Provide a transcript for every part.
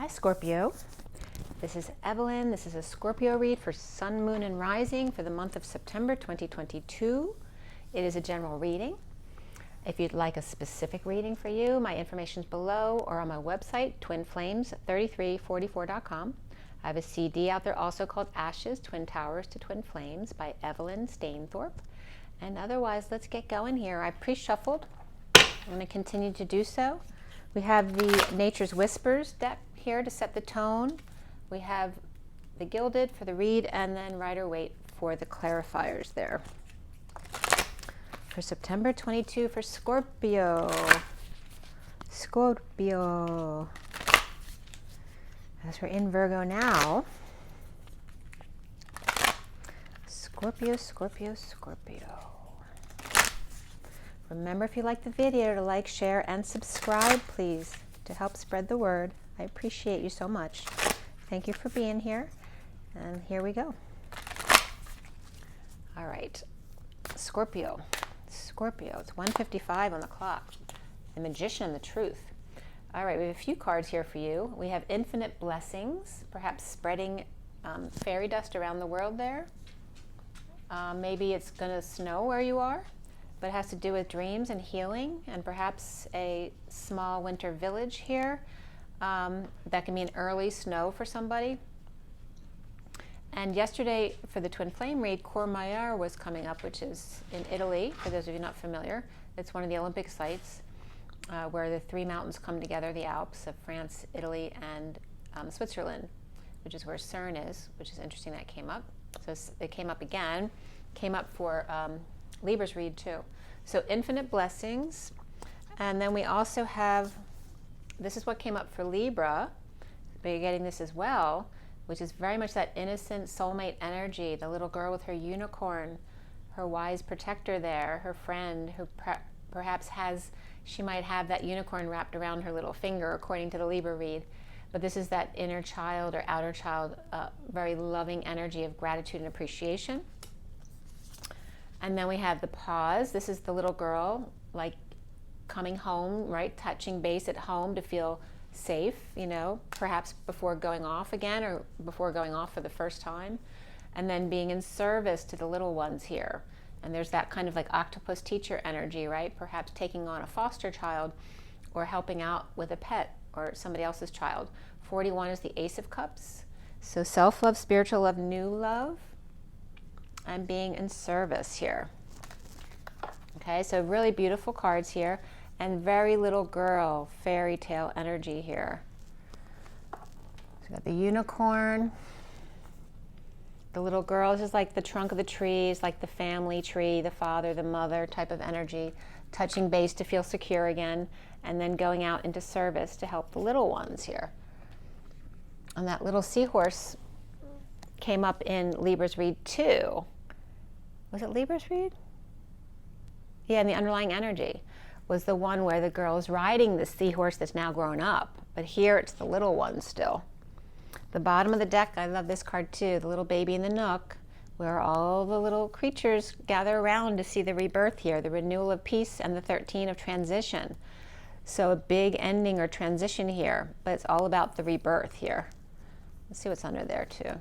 Hi Scorpio, this is Evelyn. This is a Scorpio read for Sun, Moon, and Rising for the month of September 2022. It is a general reading. If you'd like a specific reading for you, my information is below or on my website, twinflames3344.com. I have a CD out there also called Ashes, Twin Towers to Twin Flames by Evelyn Stainthorpe. And otherwise, let's get going here. I pre-shuffled. I'm going to continue to do so. We have the Nature's Whispers deck here to set the tone. We have the Gilded for the read, and then Rider-Waite for the clarifiers there. For September 22 for Scorpio. Scorpio. As we're in Virgo now. Scorpio, Scorpio, Scorpio. Remember, if you like the video, to like, share, and subscribe, please, to help spread the word. I appreciate you so much. Thank you for being here. And here we go. All right. Scorpio. Scorpio. It's 1:55 on the clock. The Magician, the Truth. All right, we have a few cards here for you. We have Infinite Blessings, perhaps spreading fairy dust around the world there. Maybe it's going to snow where you are, but it has to do with dreams and healing, and perhaps a small winter village here. That can mean early snow for somebody. And yesterday, for the Twin Flame read, Courmayeur was coming up, which is in Italy, for those of you not familiar. It's one of the Olympic sites where the three mountains come together, the Alps of France, Italy, and Switzerland, which is where CERN is, which is interesting that came up. So it came up again, came up for Libra's read too. So Infinite Blessings. And then we also have, this is what came up for Libra, but you're getting this as well, which is very much that innocent soulmate energy, the little girl with her unicorn, her wise protector there, her friend who perhaps she might have that unicorn wrapped around her little finger, according to the Libra read. But this is that inner child or outer child, very loving energy of gratitude and appreciation. And then we have the Pause. This is the little girl, like coming home, right? Touching base at home to feel safe, you know, perhaps before going off again or before going off for the first time. And then being in service to the little ones here. And there's that kind of like octopus teacher energy, right? Perhaps taking on a foster child or helping out with a pet or somebody else's child. 41 is the Ace of Cups. So self-love, spiritual love, new love, and being in service here. Okay, so really beautiful cards here. And very little girl, fairy tale energy here. So we got the unicorn. The little girl is just like the trunk of the trees, like the family tree, the father, the mother type of energy, touching base to feel secure again, and then going out into service to help the little ones here. And that little seahorse came up in Libra's read too. Was it Libra's read? Yeah, and the underlying energy was the one where the girl is riding the seahorse that's now grown up, but here it's the little one still. The bottom of the deck, I love this card too, the little baby in the nook, where all the little creatures gather around to see the rebirth here, the renewal of peace, and the 13 of transition. So a big ending or transition here, but it's all about the rebirth here. Let's see what's under there too.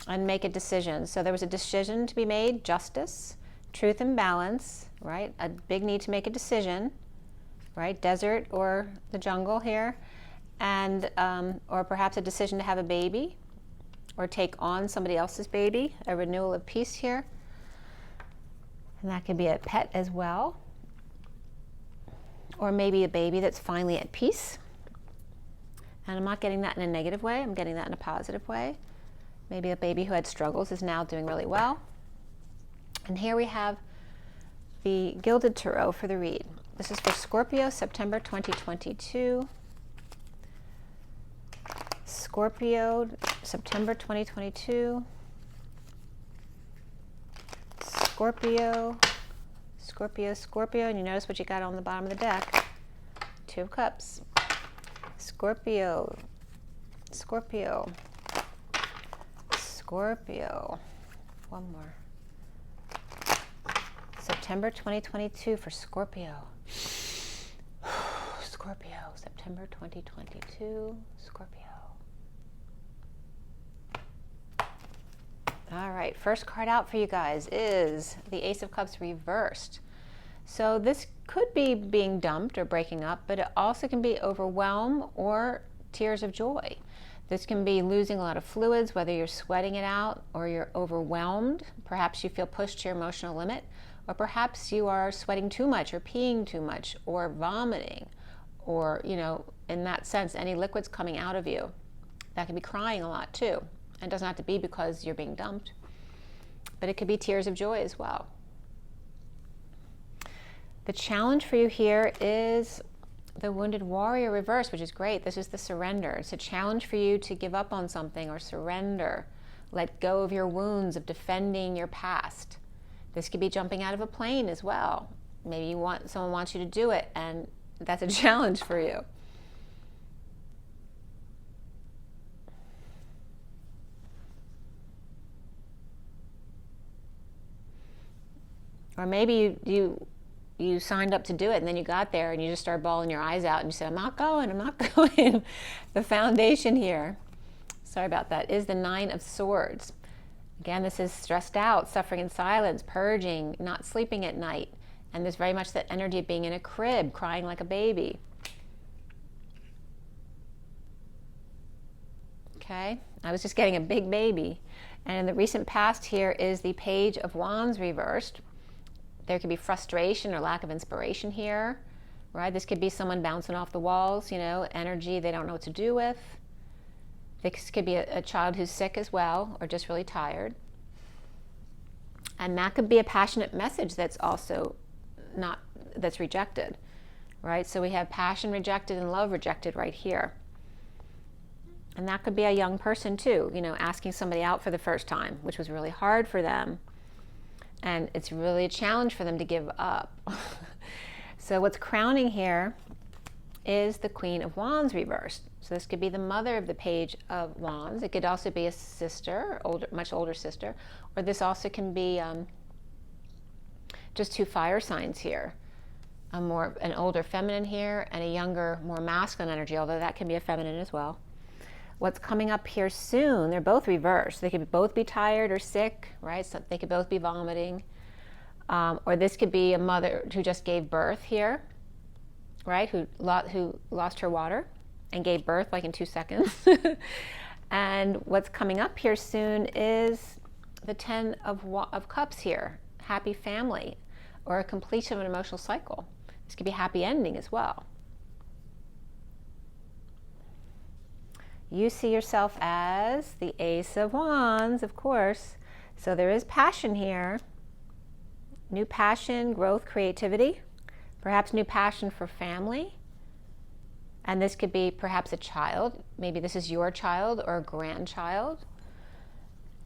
And make a decision. So there was a decision to be made, justice, truth and balance, right? A big need to make a decision, right? Desert or the jungle here. And or perhaps a decision to have a baby or take on somebody else's baby, a renewal of peace here. And that could be a pet as well. Or maybe a baby that's finally at peace. And I'm not getting that in a negative way, I'm getting that in a positive way. Maybe a baby who had struggles is now doing really well. And here we have the Gilded Tarot for the read. This is for Scorpio, September 2022. Scorpio, September 2022. Scorpio, Scorpio, Scorpio. And you notice what you got on the bottom of the deck. Two of Cups. Scorpio, Scorpio, Scorpio. One more. September 2022 for Scorpio. Scorpio, September September 2022, Scorpio. All right, first card out for you guys is the Ace of Cups reversed. So this could be being dumped or breaking up, but it also can be overwhelm or tears of joy. This can be losing a lot of fluids, whether you're sweating it out or you're overwhelmed. Perhaps you feel pushed to your emotional limit, or perhaps you are sweating too much or peeing too much or vomiting, or, you know, in that sense, any liquids coming out of you. That can be crying a lot too. And it doesn't have to be because you're being dumped, but it could be tears of joy as well. The challenge for you here is the Wounded Warrior reverse, which is great. This is the surrender. It's a challenge for you to give up on something or surrender. Let go of your wounds of defending your past. This could be jumping out of a plane as well. Maybe someone wants you to do it, and that's a challenge for you. Or maybe you signed up to do it, and then you got there and you just started bawling your eyes out and you said, I'm not going, I'm not going. The foundation here, sorry about that, is the Nine of Swords. Again, this is stressed out, suffering in silence, purging, not sleeping at night. And there's very much that energy of being in a crib, crying like a baby. Okay, I was just getting a big baby. And in the recent past here is the Page of Wands reversed. There could be frustration or lack of inspiration here, right? This could be someone bouncing off the walls, you know, energy they don't know what to do with. This could be a child who's sick as well, or just really tired. And that could be a passionate message that's also that's rejected, right? So we have passion rejected and love rejected right here. And that could be a young person too, you know, asking somebody out for the first time, which was really hard for them. And it's really a challenge for them to give up. So what's crowning here is the Queen of Wands reversed. So this could be the mother of the Page of Wands. It could also be a sister, much older sister, or this also can be just two fire signs here. An older feminine here and a younger, more masculine energy, although that can be a feminine as well. What's coming up here soon, they're both reversed. They could both be tired or sick, right? So they could both be vomiting. Or this could be a mother who just gave birth here, right? Who lost her water and gave birth like in 2 seconds. And what's coming up here soon is the Ten of Cups here, happy family, or a completion of an emotional cycle. This could be a happy ending as well. You see yourself as the Ace of Wands, of course. So there is passion here. New passion, growth, creativity. Perhaps new passion for family. And this could be perhaps a child. Maybe this is your child or a grandchild.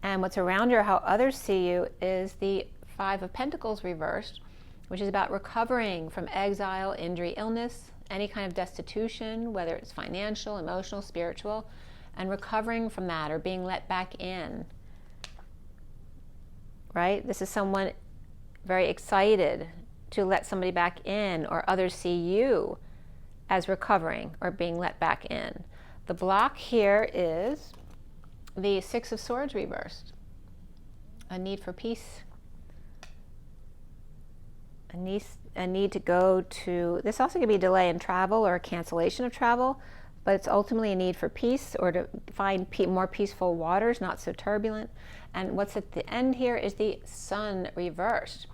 And what's around you or how others see you is the Five of Pentacles reversed, which is about recovering from exile, injury, illness, any kind of destitution, whether it's financial, emotional, spiritual, and recovering from that or being let back in, right? This is someone very excited to let somebody back in, or others see you as recovering or being let back in. The block here is the Six of Swords reversed, a need for peace, a need to go to, this also could be a delay in travel or a cancellation of travel, but it's ultimately a need for peace or to find more peaceful waters, not so turbulent. And what's at the end here is the Sun reversed.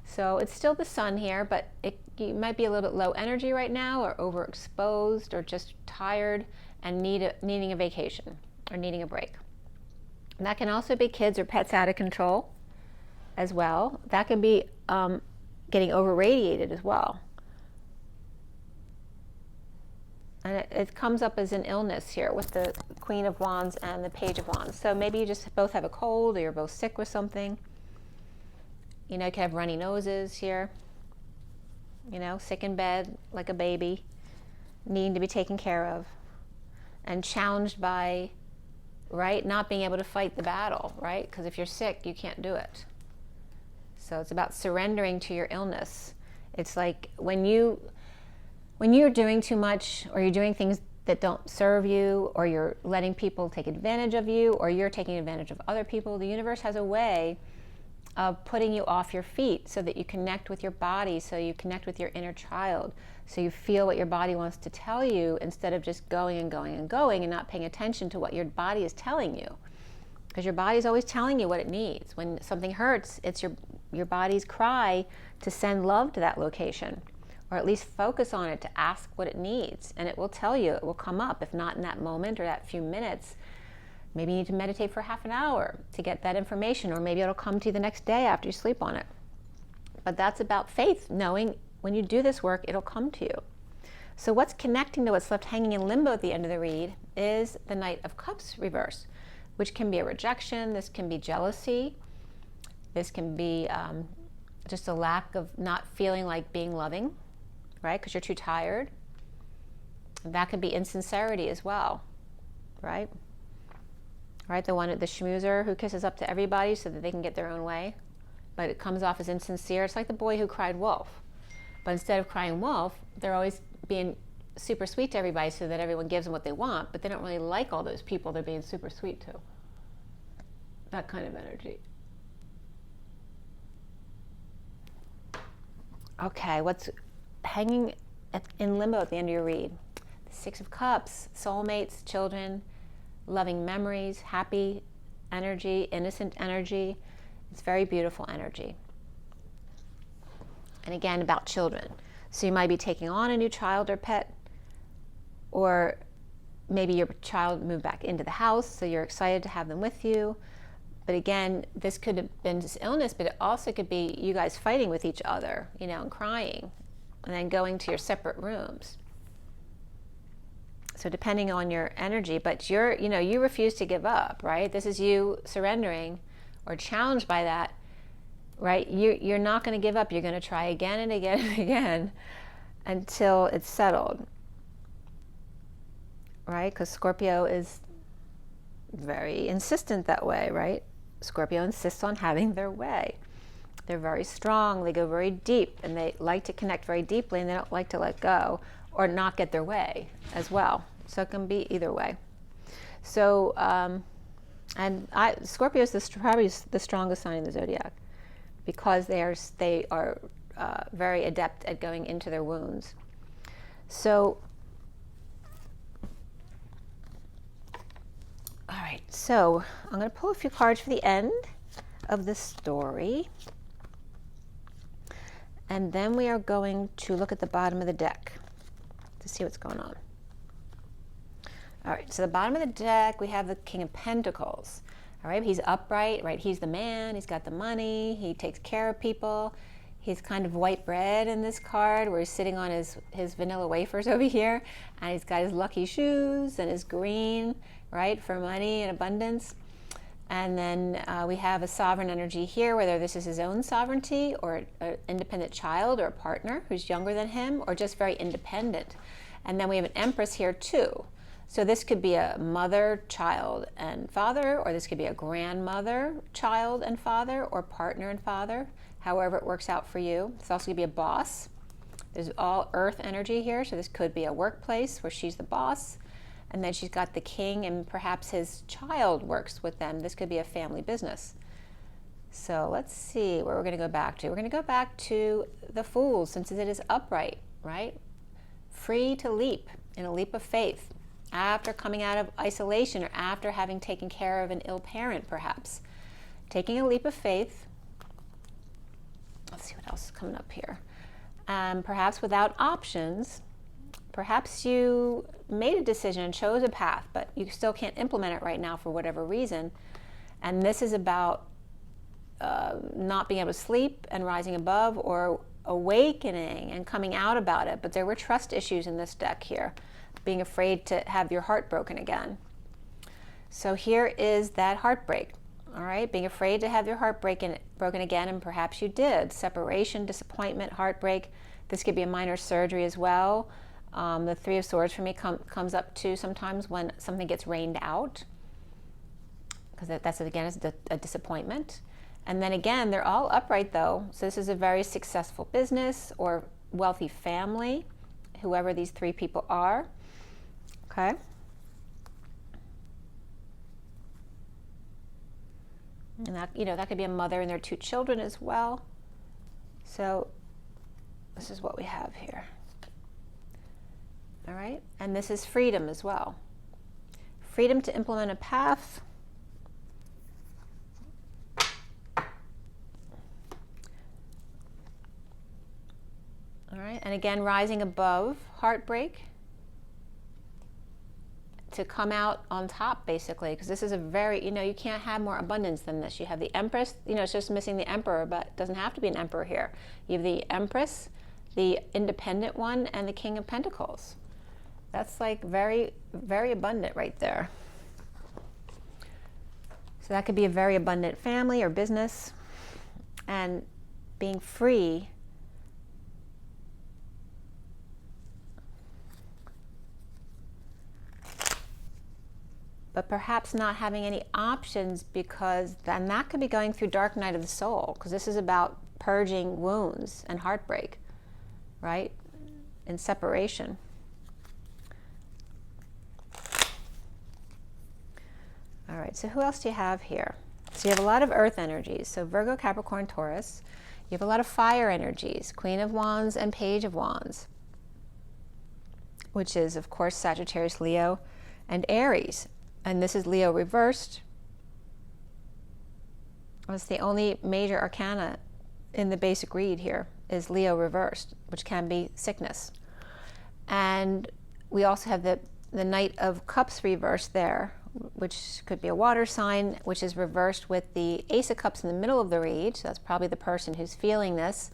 So it's still the Sun here, but you might be a little bit low energy right now, or overexposed, or just tired and needing a vacation or needing a break. And that can also be kids or pets out of control as well. That can be getting over-radiated as well. And it comes up as an illness here with the Queen of Wands and the Page of Wands. So maybe you just both have a cold, or you're both sick with something. You know, you can have runny noses here. You know, sick in bed like a baby, needing to be taken care of. And challenged by, right, not being able to fight the battle, right? Because if you're sick, you can't do it. So it's about surrendering to your illness. It's like when you when you're doing too much, or you're doing things that don't serve you, or you're letting people take advantage of you, or you're taking advantage of other people, the universe has a way of putting you off your feet so that you connect with your body, so you connect with your inner child, so you feel what your body wants to tell you instead of just going and going and going and not paying attention to what your body is telling you. Because your body is always telling you what it needs. When something hurts, it's your body's cry to send love to that location, or at least focus on it, to ask what it needs, and it will tell you. It will come up, if not in that moment or that few minutes. Maybe you need to meditate for half an hour to get that information, or maybe it'll come to you the next day after you sleep on it. But that's about faith, knowing when you do this work, it'll come to you. So what's connecting to what's left hanging in limbo at the end of the read is the Knight of Cups reverse, which can be a rejection, this can be jealousy, this can be just a lack of not feeling like being loving, right? Because you're too tired. That could be insincerity as well, right? Right, the schmoozer who kisses up to everybody so that they can get their own way, but it comes off as insincere. It's like the boy who cried wolf, but instead of crying wolf, they're always being super sweet to everybody so that everyone gives them what they want, but they don't really like all those people they're being super sweet to. That kind of energy. Okay, what's hanging in limbo at the end of your read? The Six of Cups, soulmates, children, loving memories, happy energy, innocent energy. It's very beautiful energy. And again, about children. So you might be taking on a new child or pet, or maybe your child moved back into the house, so you're excited to have them with you. But again, this could have been this illness, but it also could be you guys fighting with each other, you know, and crying, and then going to your separate rooms. So depending on your energy, but you refuse to give up, right? This is you surrendering or challenged by that, right? You're not going to give up. You're going to try again and again and again until it's settled, right? Because Scorpio is very insistent that way, right? Scorpio insists on having their way. They're very strong. They go very deep, and they like to connect very deeply, and they don't like to let go or not get their way as well. So it can be either way. So, Scorpio is probably the strongest sign in the zodiac, because they are very adept at going into their wounds. So, all right. So I'm going to pull a few cards for the end of the story, and then we are going to look at the bottom of the deck to see what's going on. All right, so the bottom of the deck, we have the King of Pentacles. All right, he's upright, right? He's the man, he's got the money, he takes care of people. He's kind of white bread in this card, where he's sitting on his vanilla wafers over here, and he's got his lucky shoes and his green, right, for money and abundance. And then we have a sovereign energy here, whether this is his own sovereignty or an independent child or a partner who's younger than him, or just very independent. And then we have an Empress here too. So this could be a mother, child, and father, or this could be a grandmother, child, and father, or partner and father, however it works out for you. It's also going to be a boss. There's all earth energy here, so this could be a workplace where she's the boss. And then she's got the king, and perhaps his child works with them. This could be a family business. So let's see where we're going to go back to. We're going to go back to the Fool, since it is upright, right? Free to leap, in a leap of faith, after coming out of isolation, or after having taken care of an ill parent, perhaps. Taking a leap of faith. Let's see what else is coming up here. Perhaps without options. Perhaps you made a decision and chose a path, but you still can't implement it right now for whatever reason. And this is about not being able to sleep and rising above, or awakening and coming out about it. But there were trust issues in this deck here, being afraid to have your heart broken again. So here is that heartbreak, all right? Being afraid to have your heart broken again, and perhaps you did. Separation, disappointment, heartbreak. This could be a minor surgery as well. The Three of Swords for me comes up too sometimes when something gets rained out, because that's again is a disappointment. And then again, they're all upright though, so this is a very successful business or wealthy family, whoever these three people are. Okay. And that, that could be a mother and their two children as well. So this is what we have here. All right. And this is freedom as well. Freedom to implement a path. All right. And again, rising above heartbreak to come out on top, basically, because this is a very, you can't have more abundance than this. You have the Empress, it's just missing the Emperor, but it doesn't have to be an Emperor here. You have the Empress, the Independent one, and the King of Pentacles. That's like very, very abundant right there. So that could be a very abundant family or business, and being free. But perhaps not having any options, because then that could be going through dark night of the soul, because this is about purging wounds and heartbreak, right? And separation. All right, so who else do you have here? So you have a lot of earth energies. So Virgo, Capricorn, Taurus. You have a lot of fire energies, Queen of Wands and Page of Wands, which is, of course, Sagittarius, Leo, and Aries. And this is Leo reversed. It's the only major arcana in the basic read here is Leo reversed, which can be sickness. And we also have the Knight of Cups reversed there, which could be a water sign, which is reversed with the Ace of Cups in the middle of the read. So that's probably the person who's feeling this.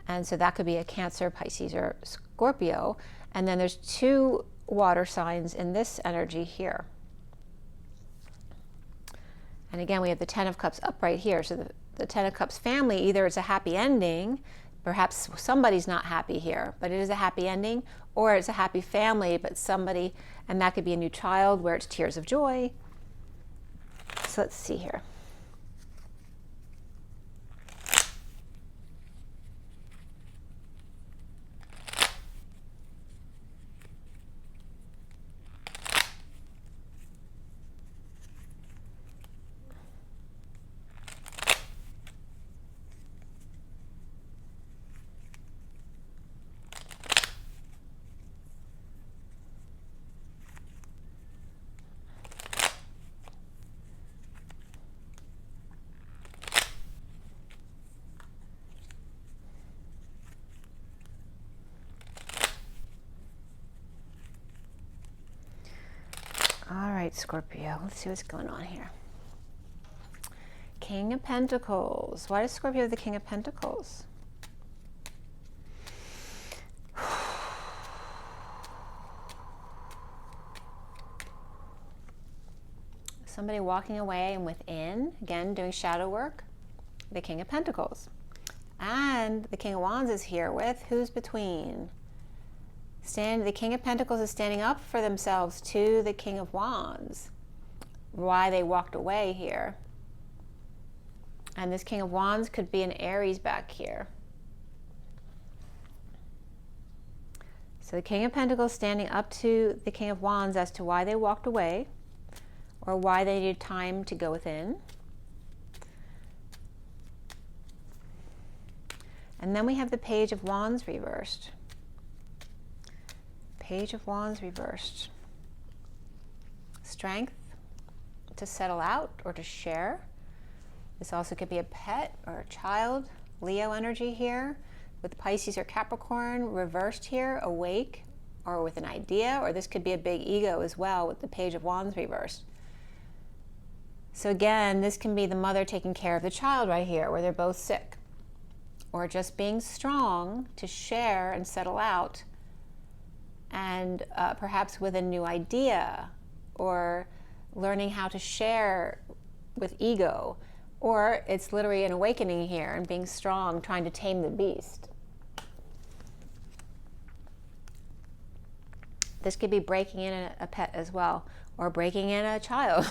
And so that could be a Cancer, Pisces, or Scorpio. And then there's two water signs in this energy here. And again, we have the Ten of Cups up right here. So the Ten of Cups family, either it's a happy ending, perhaps somebody's not happy here, but it is a happy ending, or it's a happy family, but somebody, and that could be a new child where it's tears of joy. So let's see here. All right, Scorpio, let's see what's going on here. King of Pentacles. Why does Scorpio have the King of Pentacles? Somebody walking away and within, again, doing shadow work, the King of Pentacles. And the King of Wands is here with who's between? The King of Pentacles is standing up for themselves to the King of Wands. Why they walked away here. And this King of Wands could be an Aries back here. So the King of Pentacles standing up to the King of Wands as to why they walked away, or why they needed time to go within. And then we have the Page of Wands reversed. Page of Wands reversed. Strength to settle out or to share. This also could be a pet or a child. Leo energy here with Pisces or Capricorn reversed here, awake or with an idea, or this could be a big ego as well with the Page of Wands reversed. So again, this can be the mother taking care of the child right here where they're both sick, or just being strong to share and settle out, and perhaps with a new idea, or learning how to share with ego, or it's literally an awakening here and being strong, trying to tame the beast. This could be breaking in a pet as well, or breaking in a child,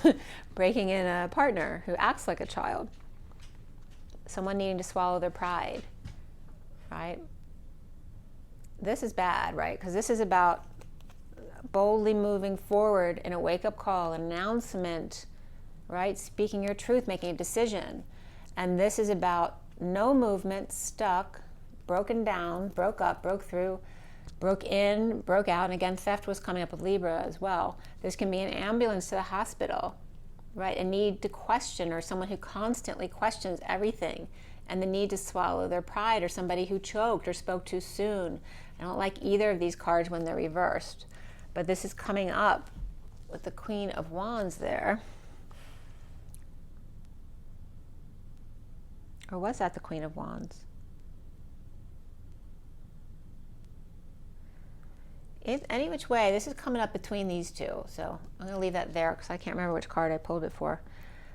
breaking in a partner who acts like a child. Someone needing to swallow their pride, right? this is bad, right? Because this is about boldly moving forward in a wake-up call, an announcement, right? Speaking your truth, making a decision. And this is about no movement, stuck, broken down, broke up, broke through, broke in, broke out. And again, theft was coming up with Libra as well. This can be an ambulance to the hospital, right? A need to question, or someone who constantly questions everything, and the need to swallow their pride, or somebody who choked or spoke too soon. I don't like either of these cards when they're reversed. But this is coming up with the Queen of Wands there. Or was that the Queen of Wands? Any which way, this is coming up between these two. So I'm going to leave that there because I can't remember which card I pulled it for.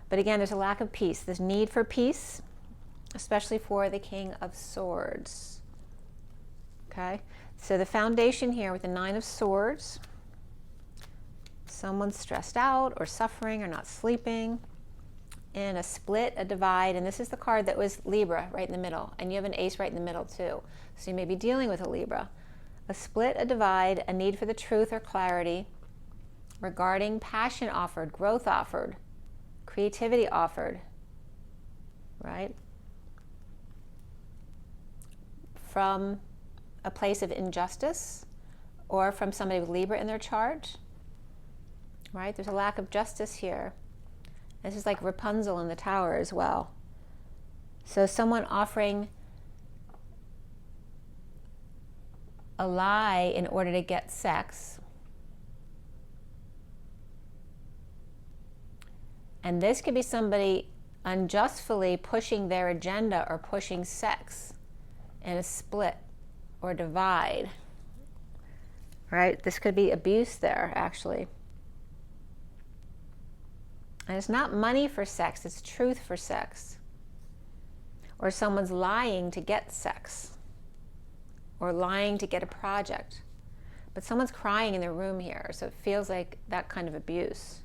But again, there's a lack of peace. This need for peace, especially for the King of Swords. Okay? So the foundation here with the Nine of Swords. Someone's stressed out or suffering or not sleeping. In a split, a divide, and this is the card that was Libra right in the middle, and you have an ace right in the middle too. So you may be dealing with a Libra. A split, a divide, a need for the truth or clarity regarding passion offered, growth offered, creativity offered, right? From a place of injustice or from somebody with Libra in their chart, right? There's a lack of justice here. This is like Rapunzel in the Tower as well. So someone offering a lie in order to get sex. And this could be somebody unjustly pushing their agenda or pushing sex in a split or divide. Right? This could be abuse there, actually. And it's not money for sex, it's truth for sex. Or someone's lying to get sex. Or lying to get a project. But someone's crying in their room here, so it feels like that kind of abuse.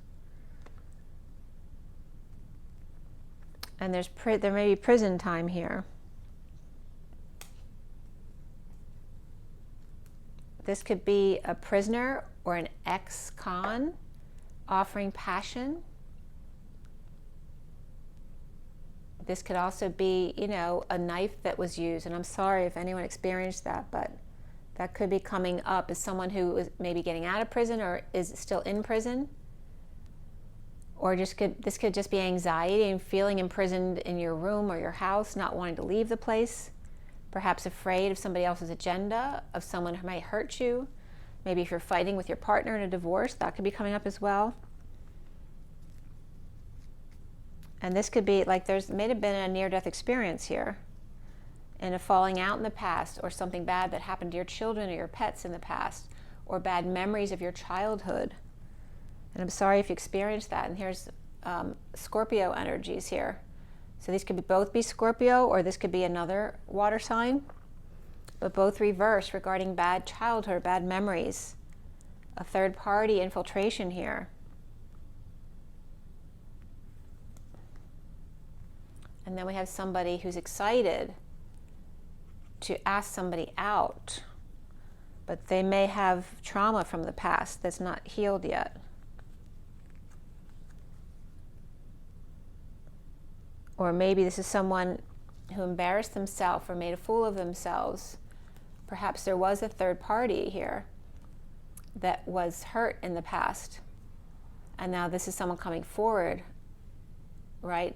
And there may be prison time here. This could be a prisoner or an ex-con offering passion. This could also be, you know, a knife that was used. And I'm sorry if anyone experienced that, but that could be coming up as someone who is maybe getting out of prison or is still in prison. Or this could just be anxiety and feeling imprisoned in your room or your house, not wanting to leave the place. Perhaps afraid of somebody else's agenda, of someone who might hurt you. Maybe if you're fighting with your partner in a divorce, that could be coming up as well. And this could be like may have been a near-death experience here, and a falling out in the past, or something bad that happened to your children or your pets in the past, or bad memories of your childhood. And I'm sorry if you experienced that. And here's Scorpio energies here. So these could both be Scorpio, or this could be another water sign, but both reversed regarding bad childhood, bad memories, a third-party infiltration here. And then we have somebody who's excited to ask somebody out, but they may have trauma from the past that's not healed yet. Or maybe this is someone who embarrassed themselves or made a fool of themselves. Perhaps there was a third party here that was hurt in the past. And now this is someone coming forward, right,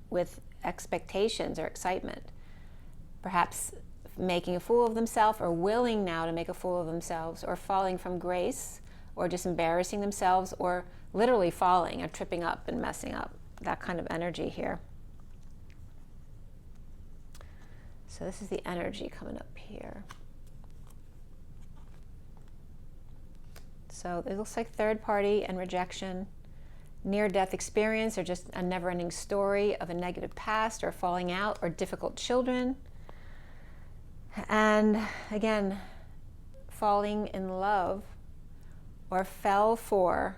with expectations or excitement. Perhaps making a fool of themselves, or willing now to make a fool of themselves, or falling from grace, or just embarrassing themselves, or literally falling or tripping up and messing up. That kind of energy here. So this is the energy coming up here. So it looks like third party and rejection, near-death experience, or just a never-ending story of a negative past, or falling out, or difficult children. And again, falling in love, or fell for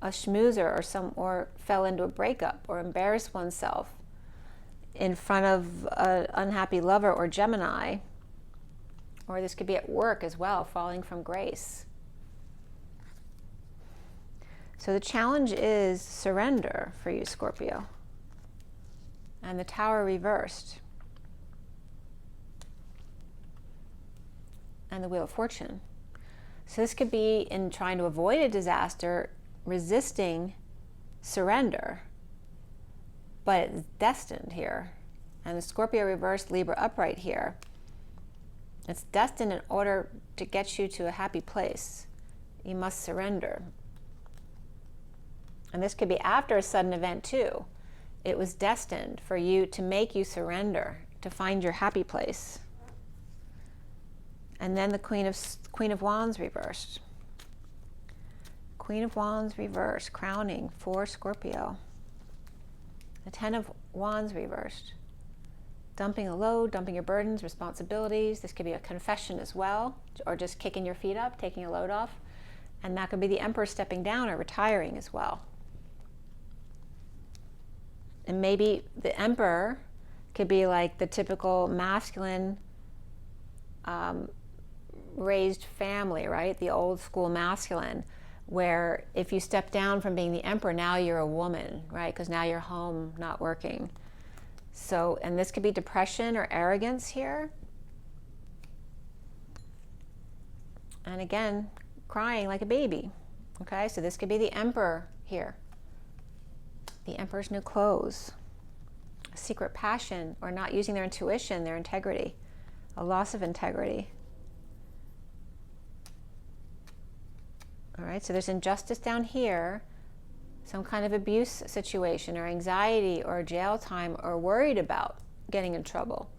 a schmoozer, or fell into a breakup, or embarrassed oneself in front of an unhappy lover or Gemini, Or this could be at work as well, falling from grace. So the challenge is surrender for you, Scorpio. And the Tower reversed. And the Wheel of Fortune. So this could be in trying to avoid a disaster, resisting surrender, but it's destined here. And the Scorpio reversed, Libra upright here. It's destined in order to get you to a happy place. You must surrender. And this could be after a sudden event too. It was destined for you to make you surrender, to find your happy place. And then the Queen of Wands reversed. Queen of Wands reversed, crowning for Scorpio. The Ten of Wands reversed. Dumping a load, dumping your burdens, responsibilities. This could be a confession as well, or just kicking your feet up, taking a load off. And that could be the Emperor stepping down or retiring as well. And maybe the Emperor could be like the typical masculine raised family, right? The old school masculine, where if you step down from being the Emperor, now you're a woman, right? Because now you're home, not working. So, and this could be depression or arrogance here. And again, crying like a baby. Okay, so this could be the Emperor here. The Emperor's new clothes. A secret passion, or not using their intuition, their integrity. A loss of integrity. All right, so there's injustice down here. Some kind of abuse situation, or anxiety, or jail time, or worried about getting in trouble.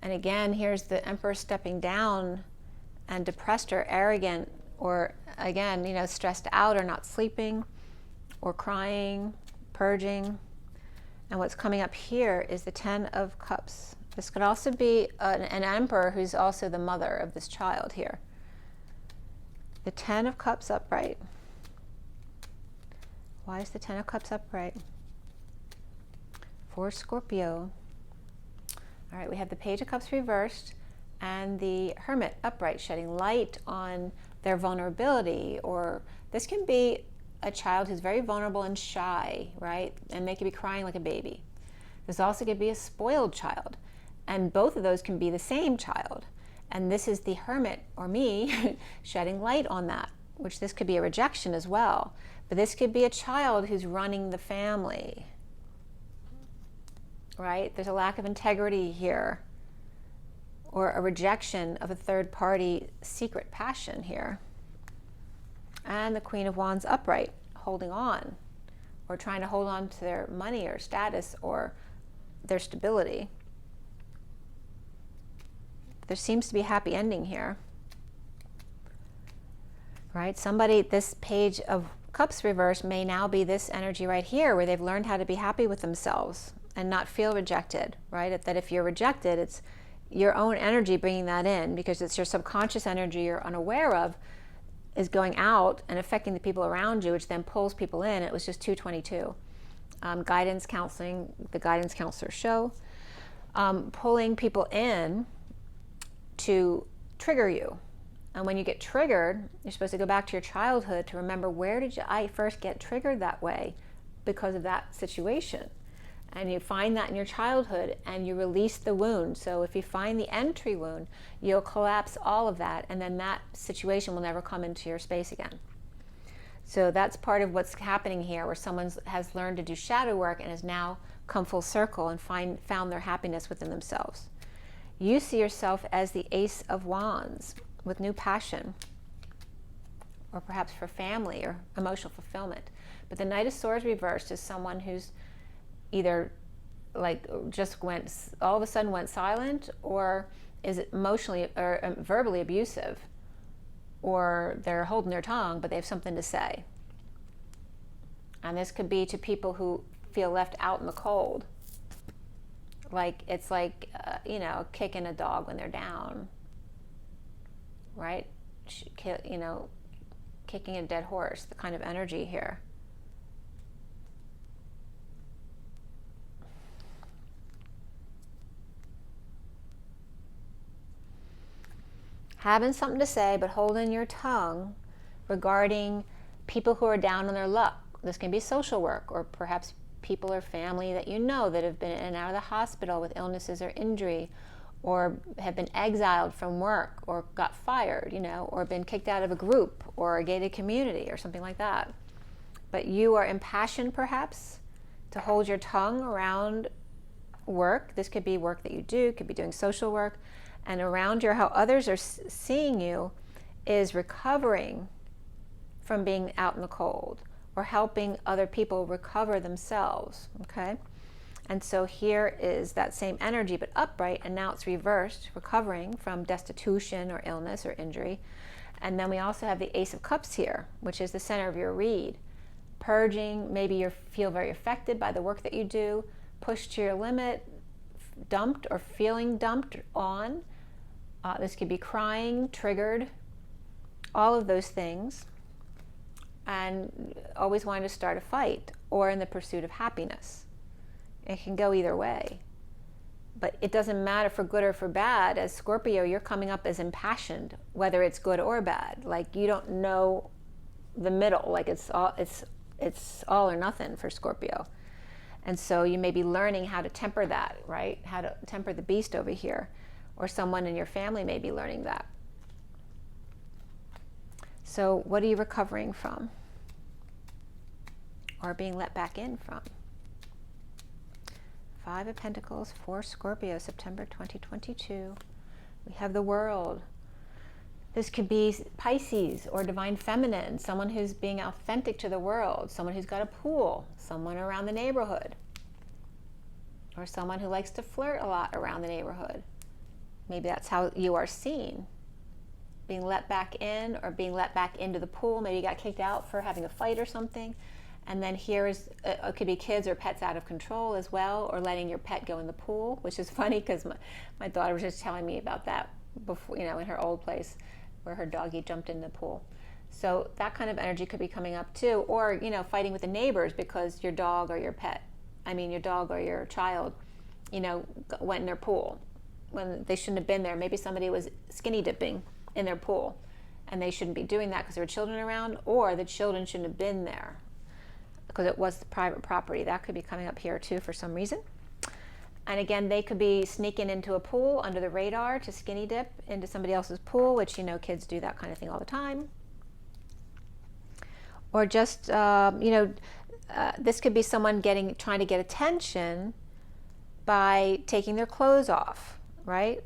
And again, here's the Emperor stepping down, and depressed or arrogant, or again, you know, stressed out or not sleeping, or crying, purging. And what's coming up here is the Ten of Cups. This could also be an Emperor who's also the mother of this child here. The Ten of Cups upright. Why is the Ten of Cups upright? For Scorpio. All right, we have the Page of Cups reversed and the Hermit upright, shedding light on their vulnerability. Or this can be a child who's very vulnerable and shy, right? And they could be crying like a baby. This also could be a spoiled child. And both of those can be the same child. And this is the Hermit, or me, shedding light on that, which this could be a rejection as well. But this could be a child who's running the family, right? There's a lack of integrity here, or a rejection of a third-party secret passion here. And the Queen of Wands upright, holding on, or trying to hold on to their money or status or their stability. There seems to be a happy ending here, right? Somebody, this Page of Cups reversed may now be this energy right here, where they've learned how to be happy with themselves and not feel rejected, right? That if you're rejected, it's your own energy bringing that in, because it's your subconscious energy you're unaware of is going out and affecting the people around you, which then pulls people in. It was just 222. Guidance counseling, the guidance counselor show, pulling people in to trigger you. And when you get triggered, you're supposed to go back to your childhood to remember, where did I first get triggered that way because of that situation? And you find that in your childhood and you release the wound. So if you find the entry wound, you'll collapse all of that, and then that situation will never come into your space again. So that's part of what's happening here, where someone has learned to do shadow work and has now come full circle and found their happiness within themselves. You see yourself as the Ace of Wands with new passion, or perhaps for family or emotional fulfillment. But the Knight of Swords reversed is someone who's either like just all of a sudden went silent, or is emotionally or verbally abusive, or they're holding their tongue but they have something to say. And this could be to people who feel left out in the cold. Like it's like you know, kicking a dog when they're down, right? You know, kicking a dead horse, the kind of energy here. having something to say, but holding your tongue regarding people who are down on their luck. This can be social work, or perhaps people or family that you know that have been in and out of the hospital with illnesses or injury, or have been exiled from work, or got fired, you know, or been kicked out of a group or a gated community or something like that. But you are impassioned perhaps to hold your tongue around work. This could be work that you do, could be doing social work, and around how others are seeing you is recovering from being out in the cold, or helping other people recover themselves, okay? And so here is that same energy, but upright, and now it's reversed, recovering from destitution or illness or injury. And then we also have the Ace of Cups here, which is the center of your reed. Purging, maybe you feel very affected by the work that you do, pushed to your limit, dumped or feeling dumped on. This could be crying, triggered, all of those things. And always wanting to start a fight, or in the pursuit of happiness. It can go either way. But it doesn't matter for good or for bad. As Scorpio, you're coming up as impassioned, whether it's good or bad. Like, you don't know the middle. Like, it's all or nothing for Scorpio. And so you may be learning how to temper that, right? How to temper the beast over here. Or someone in your family may be learning that. So what are you recovering from? Or being let back in from? 5 of Pentacles for Scorpio, September 2022. We have the World. This could be Pisces or Divine Feminine, someone who's being authentic to the world, someone who's got a pool, someone around the neighborhood, or someone who likes to flirt a lot around the neighborhood. Maybe that's how you are seen. Being let back in, or being let back into the pool. Maybe you got kicked out for having a fight or something. And then here is, it could be kids or pets out of control as well, or letting your pet go in the pool, which is funny because my daughter was just telling me about that before, you know, in her old place where her doggy jumped in the pool. So that kind of energy could be coming up too. Or, you know, fighting with the neighbors because your dog or your pet, your dog or your child, you know, went in their pool when they shouldn't have been there. Maybe somebody was skinny dipping in their pool, and they shouldn't be doing that because there were children around, or the children shouldn't have been there because it was the private property. That could be coming up here too for some reason. And again, they could be sneaking into a pool under the radar to skinny dip into somebody else's pool, which, you know, kids do that kind of thing all the time. Or just, this could be someone trying to get attention by taking their clothes off, right?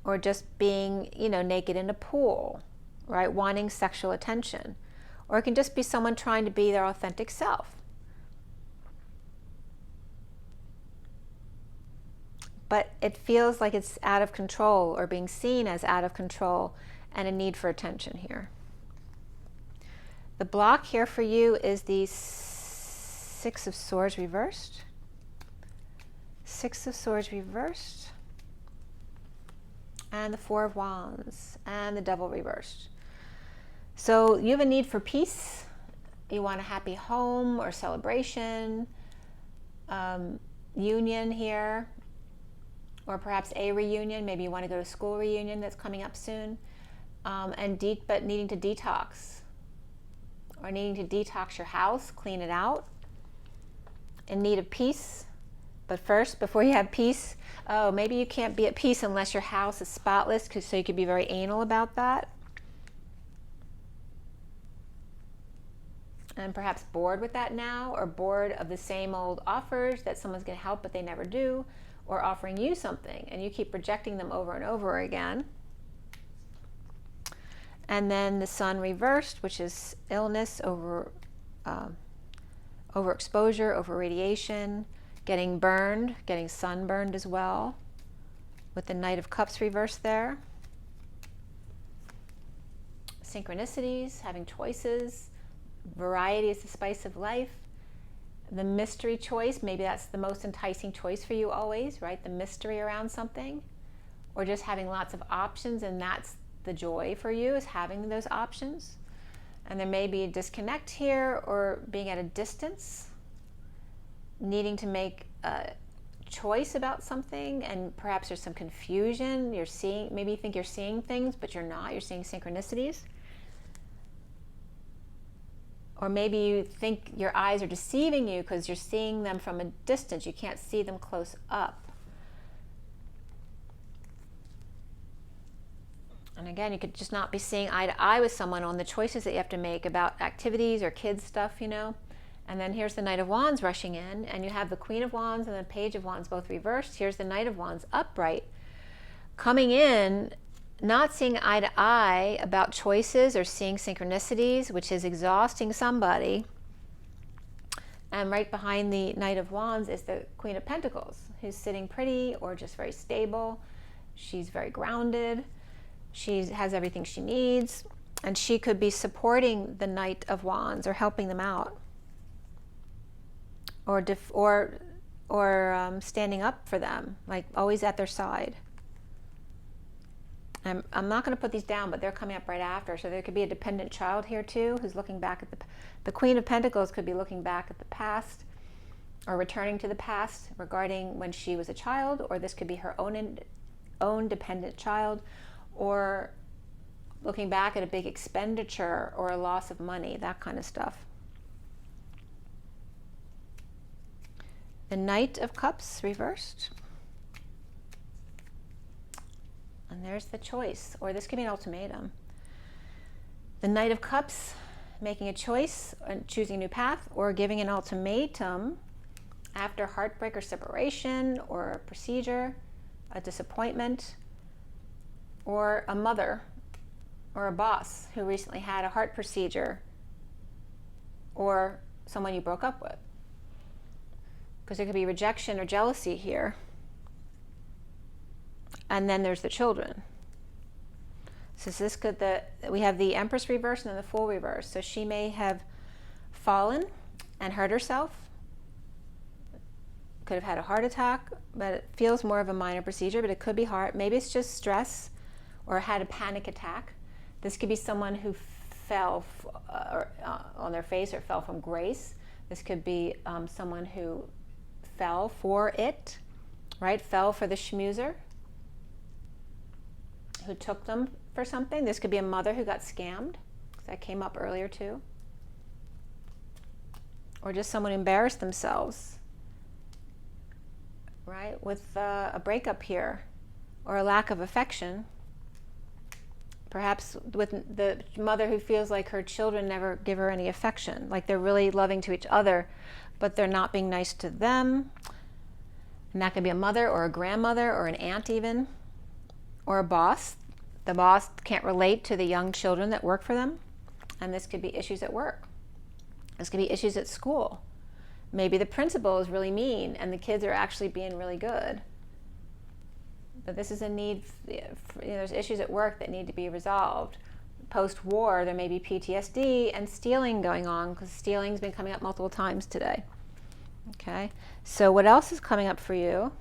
Or just being, you know, naked in a pool, right? Wanting sexual attention. Or it can just be someone trying to be their authentic self. But it feels like it's out of control, or being seen as out of control, and a need for attention here. The block here for you is the 6 of Swords reversed. 6 of Swords reversed. And the 4 of Wands, and the Devil reversed. So you have a need for peace. You want a happy home or celebration, union here, or perhaps a reunion. Maybe you want to go to a school reunion that's coming up soon, but needing to detox, or needing to detox your house, clean it out, in need of peace. But first, before you have peace, maybe you can't be at peace unless your house is spotless, so you could be very anal about that. And perhaps bored with that now, or bored of the same old offers that someone's going to help but they never do, or offering you something and you keep rejecting them over and over again. And then the Sun reversed, which is illness, overexposure, over radiation, getting burned, getting sunburned as well, with the Knight of Cups reversed there. Synchronicities, having choices. Variety is the spice of life. The mystery choice, maybe that's the most enticing choice for you always, right? The mystery around something. Or just having lots of options, and that's the joy for you, is having those options. And there may be a disconnect here, or being at a distance, needing to make choice about something, and perhaps there's some confusion. You're seeing, maybe you think you're seeing things, but you're not. You're seeing synchronicities. Or maybe you think your eyes are deceiving you because you're seeing them from a distance. You can't see them close up. And again, you could just not be seeing eye to eye with someone on the choices that you have to make about activities or kids stuff, you know. And then here's the Knight of Wands rushing in, and you have the Queen of Wands and the Page of Wands both reversed. Here's the Knight of Wands upright, coming in, not seeing eye to eye about choices or seeing synchronicities, which is exhausting somebody. And right behind the Knight of Wands is the Queen of Pentacles, who's sitting pretty or just very stable. She's very grounded. She has everything she needs, and she could be supporting the Knight of Wands or helping them out, or standing up for them, like always at their side. I'm not going to put these down, but they're coming up right after. So there could be a dependent child here too, who's looking back at the Queen of Pentacles could be looking back at the past, or returning to the past regarding when she was a child, or this could be her own dependent child, or looking back at a big expenditure or a loss of money, that kind of stuff. The Knight of Cups reversed. And there's the choice, or this could be an ultimatum. The Knight of Cups making a choice and choosing a new path, or giving an ultimatum after heartbreak or separation or a procedure, a disappointment, or a mother or a boss who recently had a heart procedure, or someone you broke up with. Because there could be rejection or jealousy here. And then there's the children. So this could, we have the Empress reverse and then the Fool reverse. So she may have fallen and hurt herself. Could have had a heart attack, but it feels more of a minor procedure, but it could be heart. Maybe it's just stress, or had a panic attack. This could be someone who fell on their face or fell from grace. This could be someone who fell for it, right? Fell for the schmoozer who took them for something. This could be a mother who got scammed. That came up earlier too. Or just someone who embarrassed themselves, right? With a breakup here, or a lack of affection. Perhaps with the mother who feels like her children never give her any affection, like they're really loving to each other, but they're not being nice to them. And that could be a mother or a grandmother or an aunt even, or a boss. The boss can't relate to the young children that work for them. And this could be issues at work. This could be issues at school. Maybe the principal is really mean and the kids are actually being really good. But this is a need, there's issues at work that need to be resolved. Post-war, there may be PTSD and stealing going on, because stealing's been coming up multiple times today. Okay, so what else is coming up for you?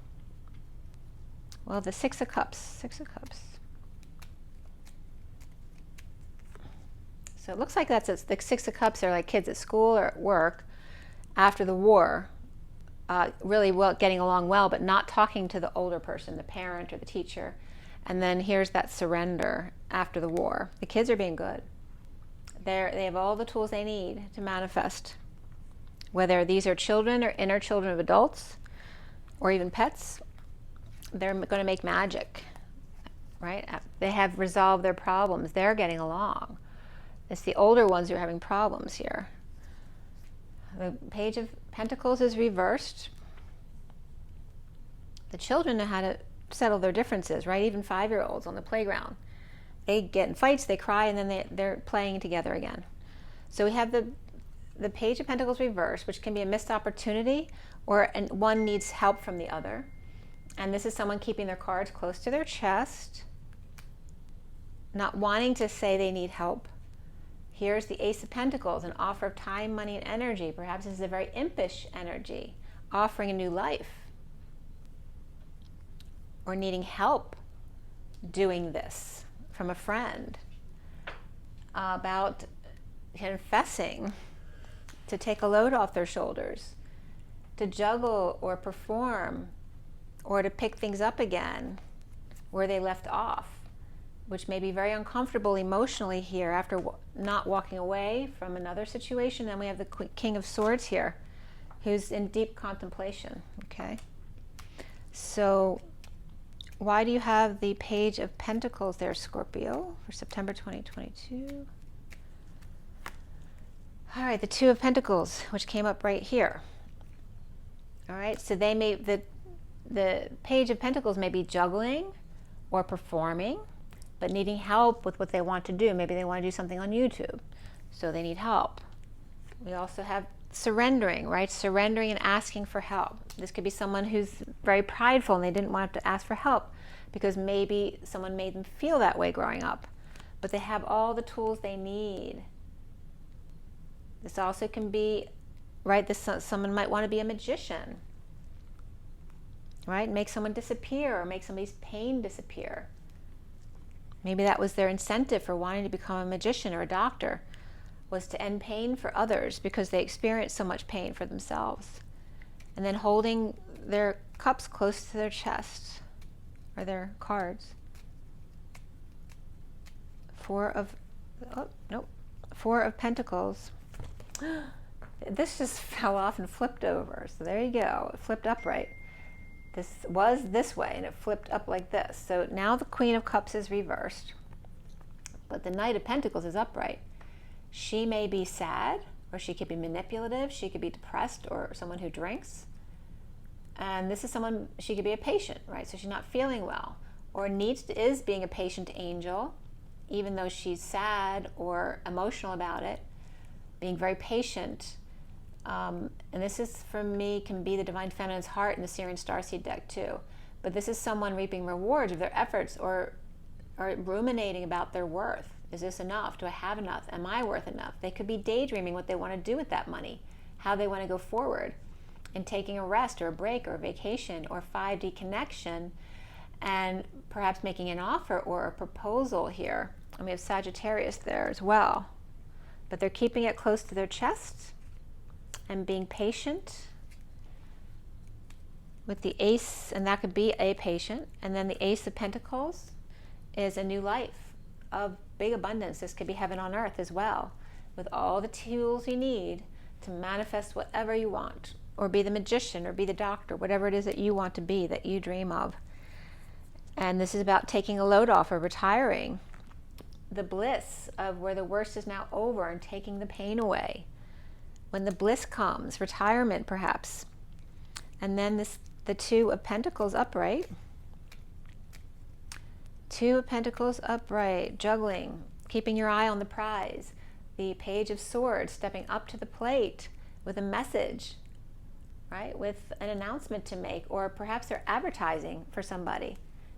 Well, the Six of Cups. Six of Cups. So it looks like that's the Six of Cups are like kids at school or at work after the war. Really well, getting along well, but not talking to the older person, the parent or the teacher. And then here's that surrender after the war. The kids are being good. They have all the tools they need to manifest. Whether these are children or inner children of adults, or even pets, they're going to make magic, right? They have resolved their problems. They're getting along. It's the older ones who are having problems here. The Page of Pentacles is reversed. The children know how to settle their differences, right? Even 5-year-olds on the playground. They get in fights, they cry, and then they're playing together again. So we have the Page of Pentacles reversed, which can be a missed opportunity, or one needs help from the other. And this is someone keeping their cards close to their chest, not wanting to say they need help. Here's the Ace of Pentacles, an offer of time, money, and energy. Perhaps this is a very impish energy, offering a new life, or needing help doing this from a friend, about confessing, to take a load off their shoulders, to juggle or perform or to pick things up again where they left off, which may be very uncomfortable emotionally here after not walking away from another situation. Then we have the King of Swords here, who's in deep contemplation, okay? So why do you have the Page of Pentacles there, Scorpio, for September 2022? All right, the Two of Pentacles, which came up right here. All right, so they may, the Page of Pentacles may be juggling or performing, but needing help with what they want to do. Maybe they want to do something on YouTube, so they need help. We also have surrendering, right? Surrendering and asking for help. This could be someone who's very prideful and they didn't want to ask for help because maybe someone made them feel that way growing up, but they have all the tools they need. This also can be, right, someone might want to be a magician, right? Make someone disappear or make somebody's pain disappear. Maybe that was their incentive for wanting to become a magician or a doctor, was to end pain for others because they experienced so much pain for themselves. And then holding their cups close to their chest, or their cards. Four of Pentacles. This just fell off and flipped over. So there you go. It flipped upright. This was this way and it flipped up like this. So now the Queen of Cups is reversed, but the Knight of Pentacles is upright. She may be sad, or she could be manipulative. She could be depressed, or someone who drinks. And this is someone, she could be a patient, right? So she's not feeling well, or is being a patient angel, even though she's sad or emotional about it, being very patient. And this is, for me, can be the Divine Feminine's heart in the SIRIAN Starseed deck too. But this is someone reaping rewards of their efforts, or ruminating about their worth. Is this enough? Do I have enough? Am I worth enough? They could be daydreaming what they want to do with that money, how they want to go forward, and taking a rest or a break or a vacation or 5D connection, and perhaps making an offer or a proposal here. And we have Sagittarius there as well. But they're keeping it close to their chest and being patient with the Ace, and that could be a patient. And then the Ace of Pentacles is a new life of big abundance. This could be heaven on earth as well, with all the tools you need to manifest whatever you want, or be the magician, or be the doctor, whatever it is that you want to be, that you dream of. And this is about taking a load off or retiring. The bliss of where the worst is now over and taking the pain away. When the bliss comes, retirement perhaps. And then the Two of Pentacles upright. Two of Pentacles upright, juggling, keeping your eye on the prize. The Page of Swords stepping up to the plate with a message, right? With an announcement to make, or perhaps they're advertising for somebody.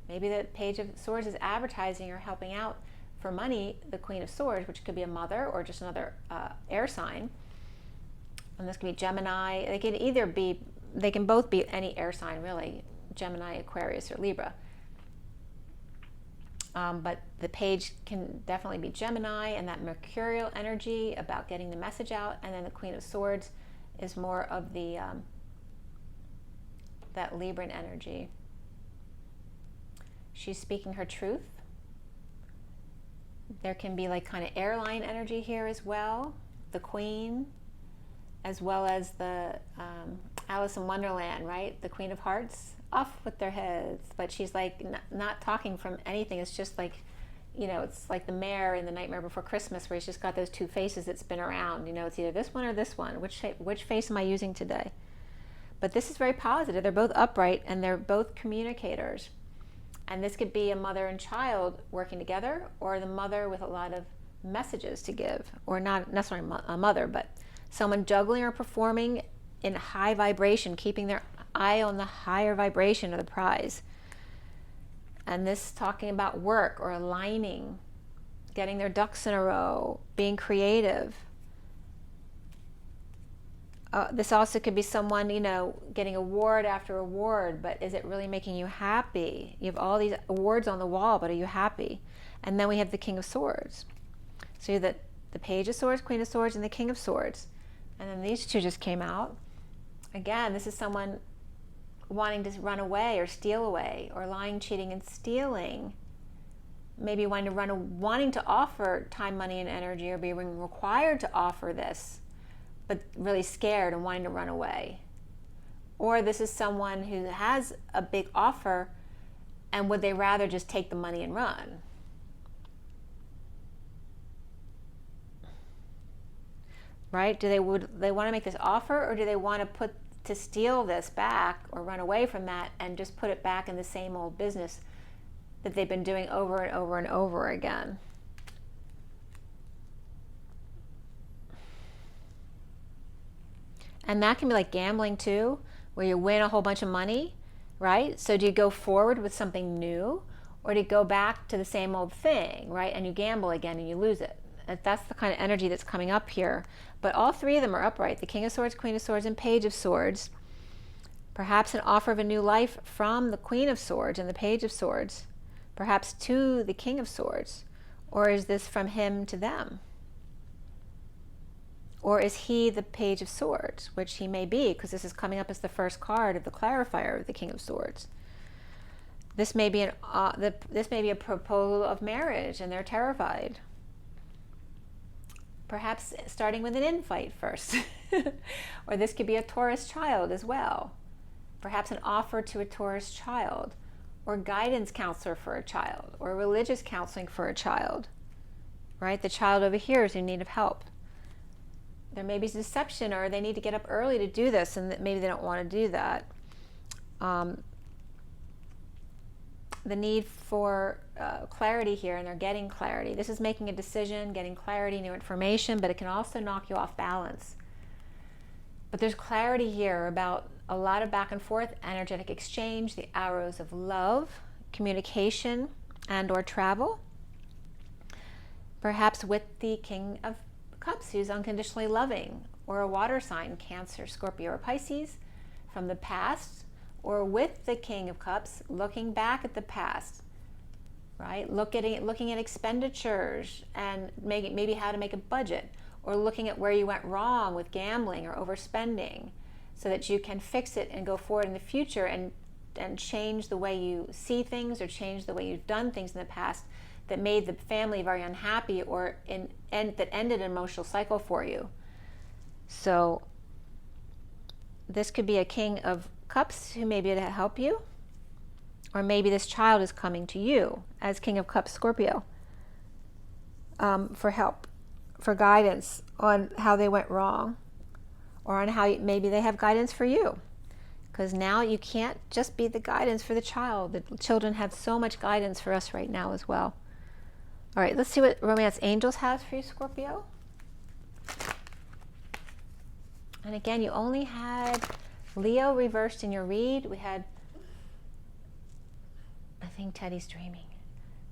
Maybe the Page of Swords is advertising or helping out for money, the Queen of Swords, which could be a mother or just another air sign. And this could be Gemini. They can either be, they can both be any air sign really, Gemini, Aquarius, or Libra. But the page can definitely be Gemini, and that mercurial energy about getting the message out. And then the Queen of Swords is more of the that Libran energy. She's speaking her truth. There can be like kind of airline energy here as well. The Queen, as well as the Alice in Wonderland, right? The Queen of Hearts, off with their heads. But she's like not talking from anything. It's just like, you know, it's like the mayor in The Nightmare Before Christmas, where he's just got those two faces that spin around. You know, it's either this one or this one. Which face am I using today? But this is very positive. They're both upright and they're both communicators. And this could be a mother and child working together, or the mother with a lot of messages to give, or not necessarily a mother, but someone juggling or performing in high vibration, keeping their eye on the higher vibration of the prize. And this talking about work or aligning, getting their ducks in a row, being creative. This also could be someone, you know, getting award after award, but is it really making you happy? You have all these awards on the wall, but are you happy? And then we have the King of Swords. So you have the Page of Swords, Queen of Swords, and the King of Swords. And then these two just came out. Again, this is someone wanting to run away or steal away, or lying, cheating, and stealing. Maybe wanting to offer time, money, and energy, or being required to offer this, but really scared and wanting to run away. Or this is someone who has a big offer, and would they rather just take the money and run? Right? Would they want to make this offer, or do they want to steal this back or run away from that and just put it back in the same old business that they've been doing over and over and over again? And that can be like gambling too, where you win a whole bunch of money, right? So do you go forward with something new, or do you go back to the same old thing, right? And you gamble again and you lose it. That's the kind of energy that's coming up here. But all three of them are upright. The King of Swords, Queen of Swords, and Page of Swords. Perhaps an offer of a new life from the Queen of Swords and the Page of Swords. Perhaps to the King of Swords. Or is this from him to them? Or is he the Page of Swords? Which he may be, because this is coming up as the first card of the clarifier of the King of Swords. This may be a proposal of marriage, and they're terrified. Perhaps starting with an infight first. Or this could be a Taurus child as well. Perhaps an offer to a Taurus child, or guidance counselor for a child, or religious counseling for a child. Right? The child over here is in need of help. There may be deception, or they need to get up early to do this, and maybe they don't want to do that. The need for clarity here, and they're getting clarity. This is making a decision, getting clarity, new information, but it can also knock you off balance. But there's clarity here about a lot of back and forth, energetic exchange, the arrows of love, communication, and or travel. Perhaps with the King of Cups, who's unconditionally loving, or a water sign, Cancer, Scorpio, or Pisces, from the past, or with the King of Cups, looking back at the past, right? Looking at expenditures and maybe how to make a budget, or looking at where you went wrong with gambling or overspending, so that you can fix it and go forward in the future and change the way you see things, or change the way you've done things in the past that made the family very unhappy, or that ended an emotional cycle for you. So this could be a King of Cups who may be able to help you, or maybe this child is coming to you as King of Cups Scorpio for help, for guidance on how they went wrong, or on how maybe they have guidance for you, because now you can't just be the guidance for the child. The children have so much guidance for us right now as well. All right, let's see what Romance Angels has for you, Scorpio. And again, you only had Leo reversed in your read. We had, I think Teddy's dreaming.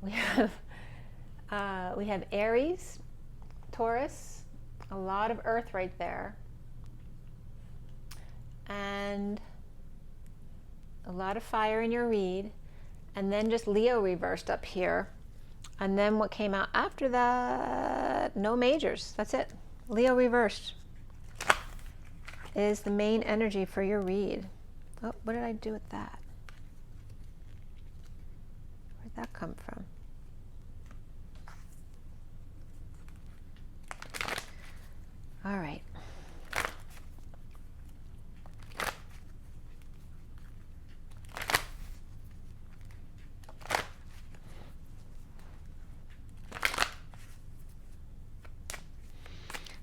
We have Aries, Taurus, a lot of Earth right there, and a lot of fire in your read, and then just Leo reversed up here. And then what came out after that, no majors. That's it. Leo reversed is the main energy for your read. Oh, what did I do with that? Where'd that come from? All right.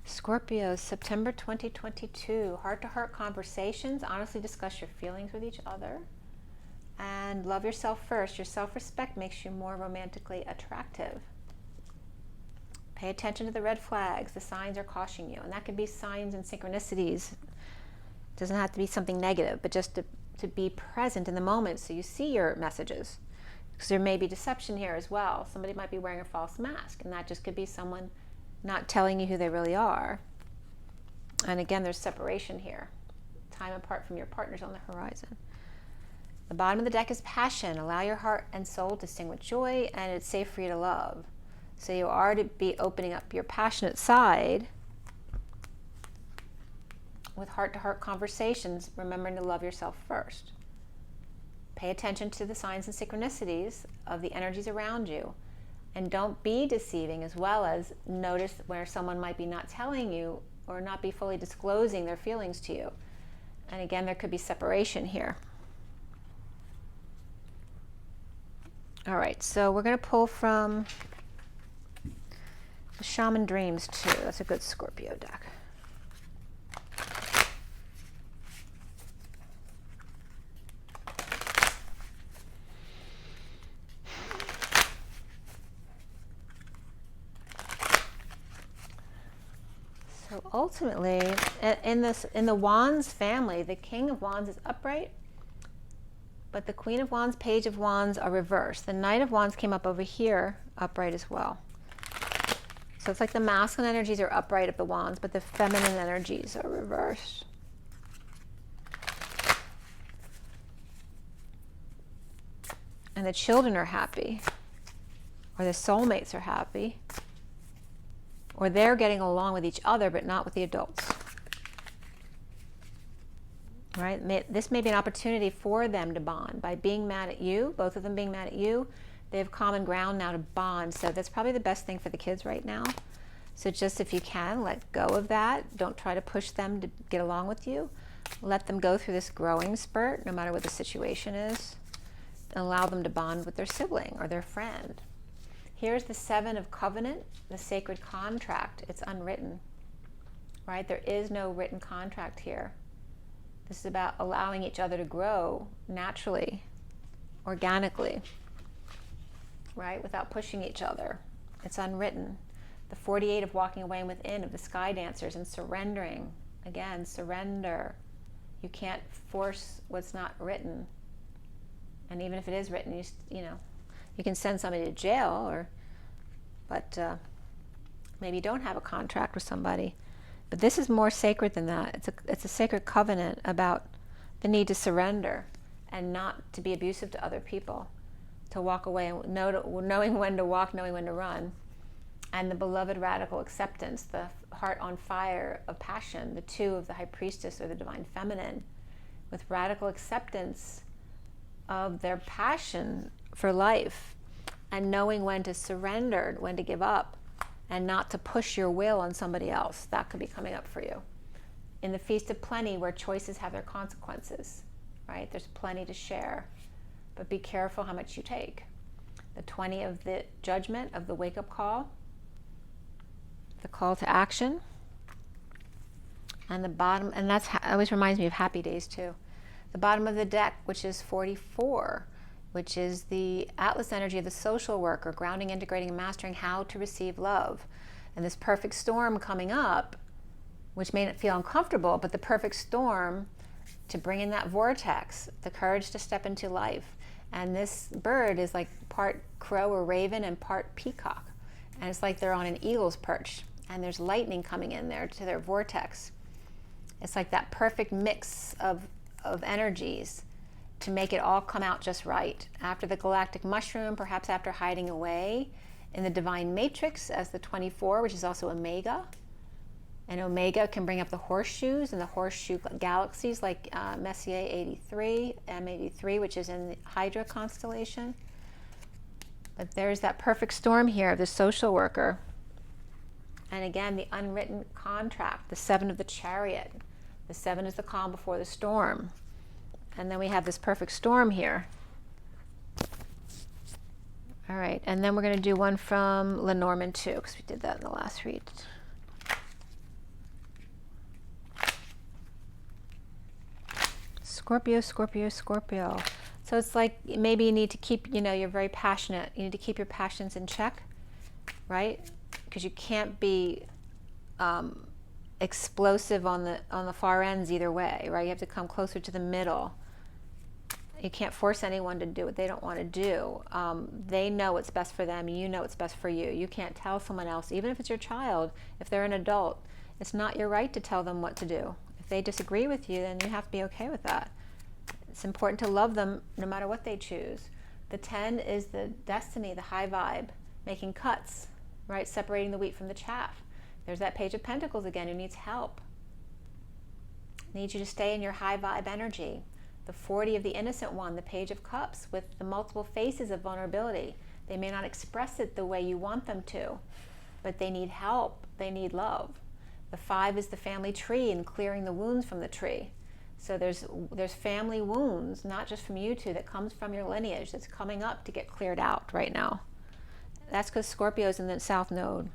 Scorpio, September 2022, heart-to-heart conversations. Honestly discuss your feelings with each other. And love yourself first. Your self-respect makes you more romantically attractive. Pay attention to the red flags. The signs are cautioning you. And that could be signs and synchronicities. It doesn't have to be something negative, but just to be present in the moment so you see your messages. Because there may be deception here as well. Somebody might be wearing a false mask, and that just could be someone not telling you who they really are. And again, there's separation here. Time apart from your partners on the horizon. The bottom of the deck is passion. Allow your heart and soul to sing with joy, and it's safe for you to love. So you are to be opening up your passionate side with heart-to-heart conversations, remembering to love yourself first. Pay attention to the signs and synchronicities of the energies around you. And don't be deceiving, as well as notice where someone might be not telling you or not be fully disclosing their feelings to you. And again, there could be separation here. All right, so we're going to pull from the Shaman Dreams too. That's a good Scorpio deck. So ultimately, in the Wands family, the King of Wands is upright, but the Queen of Wands, Page of Wands are reversed. The Knight of Wands came up over here, upright as well. So it's like the masculine energies are upright of the Wands, but the feminine energies are reversed. And the children are happy, or the soulmates are happy, or they're getting along with each other, but not with the adults. Right? This may be an opportunity for them to bond. By being mad at you, both of them being mad at you, they have common ground now to bond. So that's probably the best thing for the kids right now. So just if you can, let go of that. Don't try to push them to get along with you. Let them go through this growing spurt, no matter what the situation is. And allow them to bond with their sibling or their friend. Here's the Seven of Covenant, the sacred contract. It's unwritten, right? There is no written contract here. This is about allowing each other to grow naturally, organically, right? Without pushing each other. It's unwritten. The 48 of Walking Away Within, of the Sky Dancers, and surrendering. Again, surrender. You can't force what's not written. And even if it is written, you know, you can send somebody to jail, but maybe you don't have a contract with somebody. But this is more sacred than that. It's a sacred covenant about the need to surrender and not to be abusive to other people, to walk away, knowing when to walk, knowing when to run. And the beloved radical acceptance, the heart on fire of passion, the two of the High Priestess or the Divine Feminine, with radical acceptance of their passion for life, and knowing when to surrender, when to give up, and not to push your will on somebody else. That could be coming up for you. In the Feast of Plenty, where choices have their consequences, right? There's plenty to share, but be careful how much you take. The 20 of the Judgment, of the wake-up call, the call to action, and the bottom, and that's always reminds me of Happy Days too. The bottom of the deck, which is 44, which is the Atlas energy of the social worker, grounding, integrating, and mastering how to receive love. And this perfect storm coming up, which may not feel uncomfortable, but the perfect storm to bring in that vortex, the courage to step into life. And this bird is like part crow or raven and part peacock. And it's like they're on an eagle's perch, and there's lightning coming in there to their vortex. It's like that perfect mix of energies to make it all come out just right. After the galactic mushroom, perhaps after hiding away in the divine matrix as the 24, which is also Omega. And Omega can bring up the horseshoes and the horseshoe galaxies like Messier 83, M83, which is in the Hydra constellation. But there's that perfect storm here of the social worker. And again, the unwritten contract, the 7 of the Chariot. The 7 is the calm before the storm. And then we have this perfect storm here. All right, and then we're going to do one from Lenormand too, because we did that in the last read. Scorpio, Scorpio, Scorpio. So it's like maybe you need to keep, you're very passionate. You need to keep your passions in check, right? Because you can't be explosive on the far ends either way, right? You have to come closer to the middle. You can't force anyone to do what they don't want to do. They know what's best for them. You know what's best for you. You can't tell someone else, even if it's your child, if they're an adult, it's not your right to tell them what to do. If they disagree with you, then you have to be okay with that. It's important to love them no matter what they choose. The 10 is the destiny, the high vibe, making cuts, right? Separating the wheat from the chaff. There's that Page of Pentacles again, who needs help. Needs you to stay in your high vibe energy. The 40 of the innocent one, the Page of Cups, with the multiple faces of vulnerability. They may not express it the way you want them to, but they need help, they need love. The 5 is the family tree and clearing the wounds from the tree. So there's family wounds, not just from you two, that comes from your lineage, that's coming up to get cleared out right now. That's because Scorpio's in the South Node.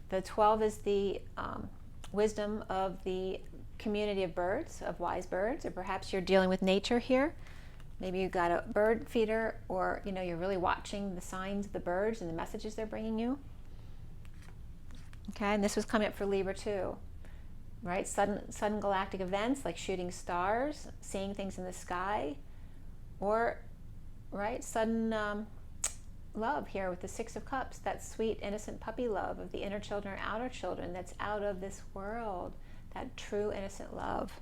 The 12 is the wisdom of the community of birds, of wise birds, or perhaps you're dealing with nature here. Maybe you've got a bird feeder, or you're really watching the signs of the birds and the messages they're bringing you. Okay, and this was coming up for Libra too, right? Sudden galactic events like shooting stars, seeing things in the sky, or right, sudden love here with the 6 of Cups, that sweet, innocent puppy love of the inner children or outer children that's out of this world, that true, innocent love.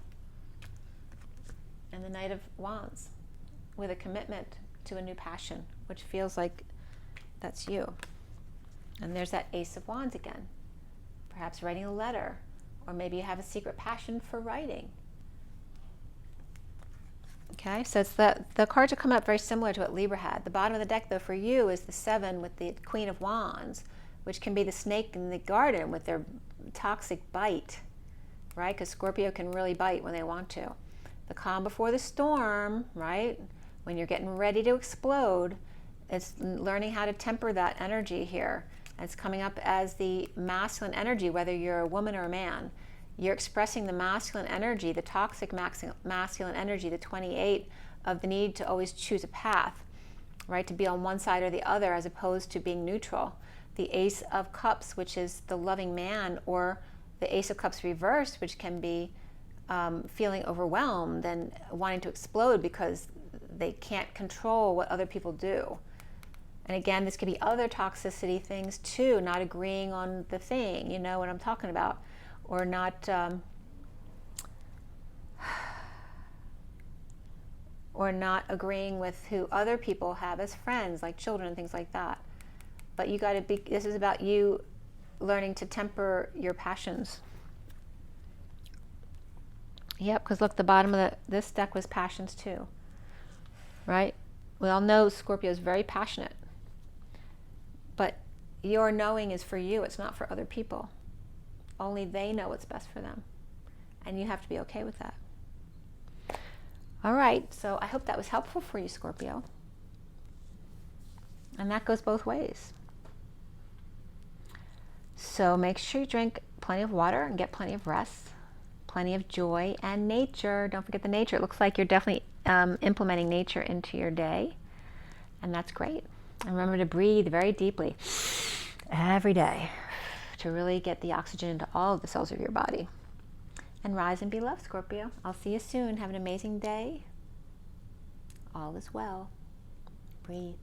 And the Knight of Wands with a commitment to a new passion, which feels like that's you. And there's that Ace of Wands again. Perhaps writing a letter, or maybe you have a secret passion for writing. Okay, so it's the cards are coming up very similar to what Libra had. The bottom of the deck, though, for you is the 7 with the Queen of Wands, which can be the snake in the garden with their toxic bite, right? Because Scorpio can really bite when they want to. The calm before the storm, right? When you're getting ready to explode, it's learning how to temper that energy here. And it's coming up as the masculine energy, whether you're a woman or a man. You're expressing the masculine energy, the toxic masculine energy, the 28 of the need to always choose a path, right? To be on one side or the other as opposed to being neutral. The Ace of Cups, which is the loving man, or the Ace of Cups reversed, which can be feeling overwhelmed and wanting to explode because they can't control what other people do. And again, this could be other toxicity things too, not agreeing on the thing, you know what I'm talking about, or not agreeing with who other people have as friends, like children and things like that. But you got to be, this is about you learning to temper your passions. Yep, because look, the bottom of this deck was passions too, right? We all know Scorpio is very passionate, but your knowing is for you, it's not for other people. Only they know what's best for them, and you have to be okay with that. All right, so I hope that was helpful for you, Scorpio. And that goes both ways. So make sure you drink plenty of water and get plenty of rest, plenty of joy and nature. Don't forget the nature. It looks like you're definitely implementing nature into your day, and that's great. And remember to breathe very deeply every day to really get the oxygen into all of the cells of your body. And rise and be loved, Scorpio. I'll see you soon. Have an amazing day. All is well. Breathe.